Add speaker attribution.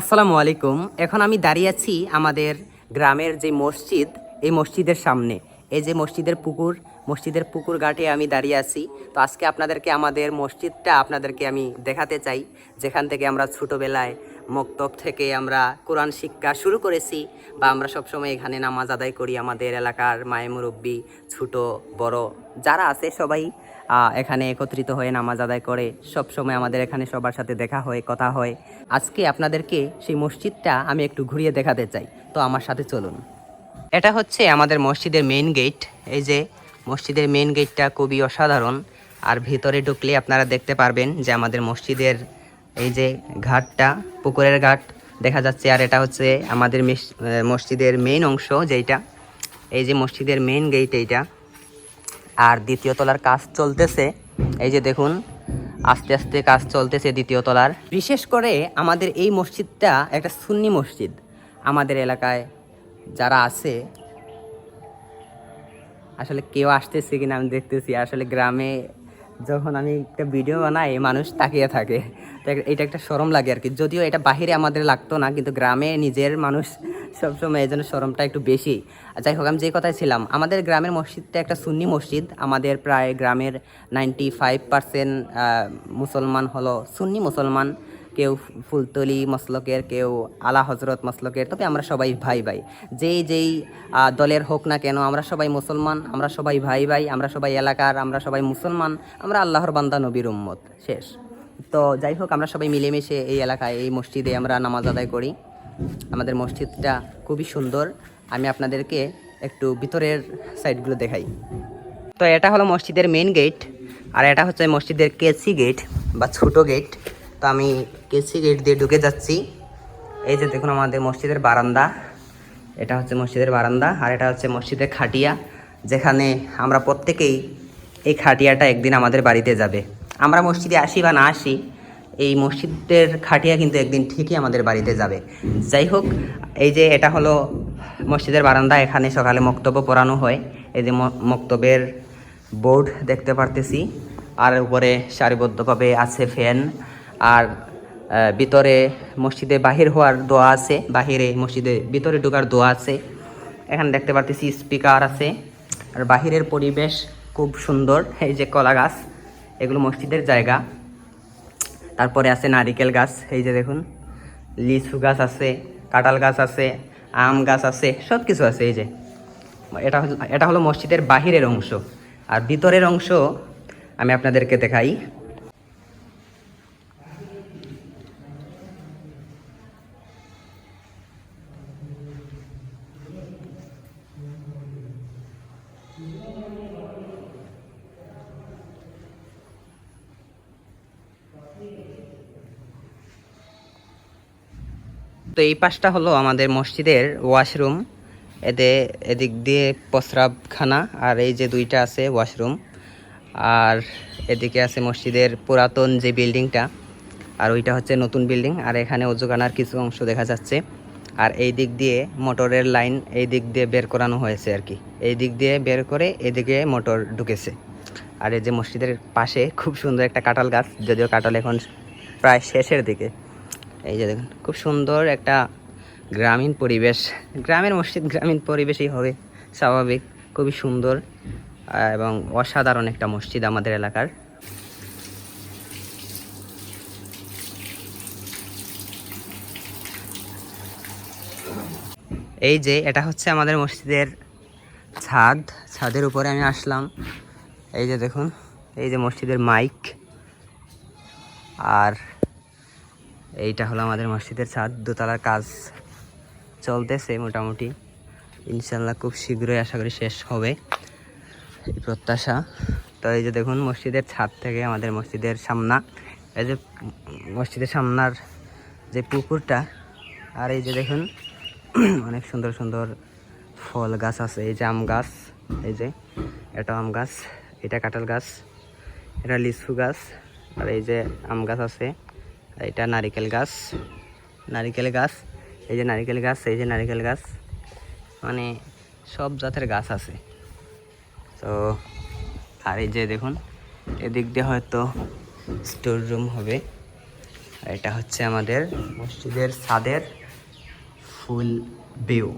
Speaker 1: আসসালামু আলাইকুম। এখন আমি দাঁড়িয়ে আছি আমাদের গ্রামের যে মসজিদ, এই মসজিদের সামনে। এই যে মসজিদের পুকুর ঘাটে আমি দাঁড়িয়ে আছি। তো আজকে আমাদের মসজিদটা আপনাদেরকে আমি দেখাতে চাই, যেখান থেকে আমরা ছোটোবেলায় মক্তব থেকে আমরা কোরআন শিক্ষা শুরু করেছি, বা আমরা সবসময় এখানে নামাজ আদায় করি। আমাদের এলাকার মায়ে মুরব্বি, ছোট বড় যারা আছে সবাই এখানে একত্রিত হয়ে নামাজ আদায় করে। সব সময় আমাদের এখানে সবার সাথে দেখা হয়, কথা হয়। আজকে আপনাদেরকে সেই মসজিদটা আমি একটু ঘুরিয়ে দেখাতে চাই, তো আমার সাথে চলুন। এটা হচ্ছে আমাদের মসজিদের মেইন গেট। এই যে মসজিদের মেইন গেটটা খুবই অসাধারণ। আর ভিতরে ঢুকলে আপনারা দেখতে পারবেন যে আমাদের মসজিদের এই যে ঘাটটা, পুকুরের ঘাট দেখা যাচ্ছে। আর এটা হচ্ছে আমাদের মসজিদের মেইন অংশ, যেটা এই যে মসজিদের মেইন গেট এইটা। আর দ্বিতীয় তলার কাজ চলতেছে, এই যে দেখুন আস্তে আস্তে কাজ চলতেছে দ্বিতীয় তলার। বিশেষ করে আমাদের এই মসজিদটা একটা সুন্নি মসজিদ। আমাদের এলাকায় যারা আছে, আসলে কেউ আসতেছে কিনা আমি দেখতেছি। আসলে গ্রামে যখন আমি একটা ভিডিও বানাই, মানুষ তাকিয়ে থাকে, তো এটা একটা শরম লাগে আর কি। যদিও এটা বাহিরে আমাদের লাগতো না, কিন্তু গ্রামে নিজের মানুষ সবসময় এই জন্য শরমটা একটু বেশি। যাই হোক, আমি যে কথায় ছিলাম, আমাদের গ্রামের মসজিদটা একটা সুন্নি মসজিদ। আমাদের প্রায় গ্রামের 95% মুসলমান হলো সুন্নি মুসলমান। কেউ ফুলতলি মসলকের, কেউ আলা হজরত মসলকের, তবে আমরা সবাই ভাই ভাই। যেই দলের হোক না কেন, আমরা সবাই মুসলমান, আমরা সবাই ভাই ভাই, আমরা সবাই এলাকার, আমরা সবাই মুসলমান, আমরা আল্লাহর বান্দা, নবীর উম্মত, শেষ। তো যাই হোক, আমরা সবাই মিলেমিশে এই এলাকায় এই মসজিদে আমরা নামাজ আদায় করি। আমাদের মসজিদটা খুবই সুন্দর। আমি আপনাদেরকে একটু ভিতরের সাইডগুলো দেখাই। তো এটা হলো মসজিদের মেইন গেট, আর এটা হচ্ছে মসজিদের কেসি গেট বা ছোটো গেট। তো আমি কেসি গেট দিয়ে ঢুকে যাচ্ছি। এই যে দেখুন আমাদের মসজিদের বারান্দা, এটা হচ্ছে মসজিদের বারান্দা। আর এটা হচ্ছে মসজিদের খাটিয়া, যেখানে আমরা প্রত্যেকেই এই খাটিয়াটা একদিন আমাদের বাড়িতে যাবে। আমরা মসজিদে আসি বা না আসি, এই মসজিদের খাটিয়া কিন্তু একদিন ঠিকই আমাদের বাড়িতে যাবে। যাই হোক, এই যে এটা হলো মসজিদের বারান্দা, এখানে সকালে মক্তব্য পড়ানো হয়। এই যে মক্তবের বোর্ড দেখতে পারতেছি, আর উপরে সারিবদ্ধভাবে আছে ফ্যান। আর ভিতরে মসজিদে বাহির হওয়ার দোয়া আছে, বাহিরে মসজিদে ভিতরে ঢোকার দোয়া আছে। এখানে দেখতে পারতেছি স্পিকার আছে। আর বাহিরের পরিবেশ খুব সুন্দর। এই যে কলা গাছ, এগুলো মসজিদের জায়গা। তারপরে আছে নারিকেল গাছ, এই যে দেখুন লিচু গাছ আছে, কাঁঠাল গাছ আছে, আম গাছ আছে, সব কিছু আছে। এই যে এটা হলো মসজিদের বাহিরের অংশ। আর ভিতরের অংশ আমি আপনাদেরকে দেখাই। তো এই পাশটা হলো আমাদের মসজিদের ওয়াশরুম। এদিক দিয়ে প্রস্রাবখানা, আর এই যে দুইটা আছে ওয়াশরুম। আর এদিকে আছে মসজিদের পুরাতন যে বিল্ডিংটা, আর ওইটা হচ্ছে নতুন বিল্ডিং। আর এখানে অজুখানার কিছু অংশ দেখা যাচ্ছে। আর এই দিক দিয়ে মোটরের লাইন এই দিক দিয়ে বের করানো হয়েছে আর কি। এই দিক দিয়ে বের করে এদিকে মোটর ঢুকেছে। আর এই যে মসজিদের পাশে খুব সুন্দর একটা কাঁঠাল গাছ, যদিও কাঁঠাল এখন প্রায় শেষের দিকে। এই যে দেখুন খুব সুন্দর একটা গ্রামীণ পরিবেশ। গ্রামের মসজিদ গ্রামীণ পরিবেশই হবে স্বাভাবিক। খুবই সুন্দর এবং অসাধারণ একটা মসজিদ আমাদের এলাকার। এই যে এটা হচ্ছে আমাদের মসজিদের ছাদের উপরে আমি আসলাম। এই যে দেখুন, এই যে মসজিদের মাইক। আর এইটা হলো আমাদের মসজিদের ছাদ, দোতলার কাজ চলতেছে মোটামুটি। ইনশাল্লাহ খুব শীঘ্রই আশা করি শেষ হবে, এই প্রত্যাশা। তো এই যে দেখুন মসজিদের ছাদ থেকে আমাদের মসজিদের সামনা, এই যে মসজিদের সামনার যে পুকুরটা। আর এই যে দেখুন অনেক সুন্দর সুন্দর ফল গাছ আছে। এই যে আম গাছ, এই যে এটা আম গাছ, এটা কাঁঠাল গাছ, এটা লিচু গাছ। আর এই যে আম গাছ আছে, এটা নারিকেল গাছ, এই যে নারিকেল গাছ, এই যে নারিকেল গাছ, মানে সব জাতের গাছ আছে। তো আর এই যে দেখুন এদিক দিয়ে হয়তো স্টোর রুম হবে। এটা হচ্ছে আমাদের মসজিদের ছাদের ফুল ভিউ।